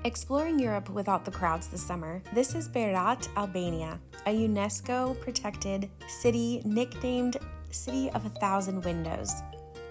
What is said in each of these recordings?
Exploring Europe without the crowds this summer. This is Berat, Albania, a UNESCO-protected city nicknamed City of 1,000 Windows.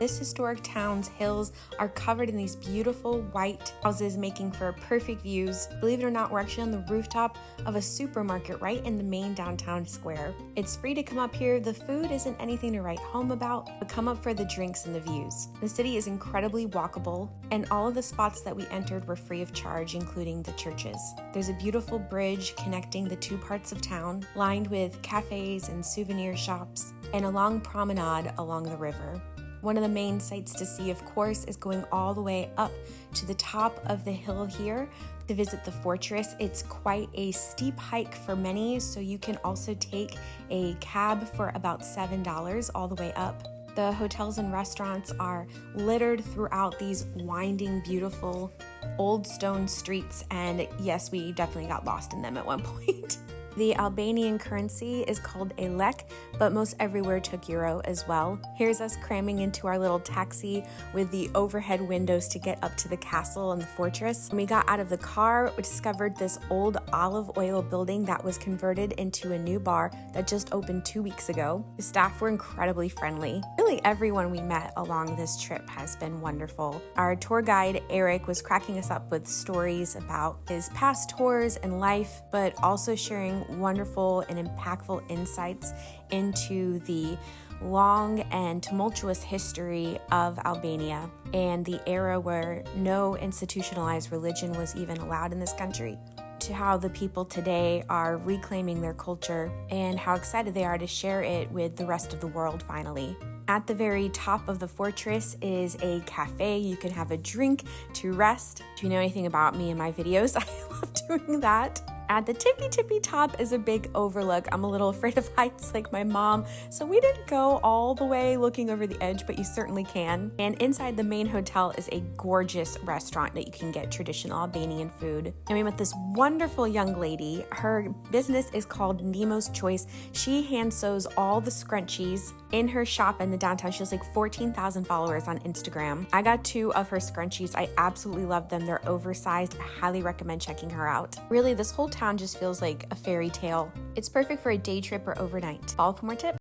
This historic town's hills are covered in these beautiful white houses, making for perfect views. Believe it or not, we're actually on the rooftop of a supermarket right in the main downtown square. It's free to come up here. The food isn't anything to write home about, but come up for the drinks and the views. The city is incredibly walkable, and all of the spots that we entered were free of charge, including the churches. There's a beautiful bridge connecting the two parts of town, lined with cafes and souvenir shops, and a long promenade along the river. One of the main sights to see, of course, is going all the way up to the top of the hill here to visit the fortress. It's quite a steep hike for many, so you can also take a cab for about $7 all the way up. The hotels and restaurants are littered throughout these winding, beautiful, old stone streets, and yes, we definitely got lost in them at one point. The Albanian currency is called a lek, but most everywhere took euro as well. Here's us cramming into our little taxi with the overhead windows to get up to the castle and the fortress. When we got out of the car, we discovered this old olive oil building that was converted into a new bar that just opened 2 weeks ago. The staff were incredibly friendly. Really everyone we met along this trip has been wonderful. Our tour guide, Eric, was cracking us up with stories about his past tours and life, but also sharing wonderful and impactful insights into the long and tumultuous history of Albania and the era where no institutionalized religion was even allowed in this country, to how the people today are reclaiming their culture and how excited they are to share it with the rest of the world finally. At the very top of the fortress is a cafe. You can have a drink to rest. If you know anything about me and my videos, I love doing that. At the tippy top is a big overlook. I'm a little afraid of heights like my mom, so we didn't go all the way looking over the edge, but you certainly can. And inside the main hotel is a gorgeous restaurant that you can get traditional Albanian food. And we met this wonderful young lady. Her business is called Nemo's Choice. She hand sews all the scrunchies in her shop in the downtown. She has like 14,000 followers on Instagram. I got 2 of her scrunchies. I absolutely love them. They're oversized. I highly recommend checking her out. Really, this whole town just feels like a fairy tale. It's perfect for a day trip or overnight. Follow for more tips.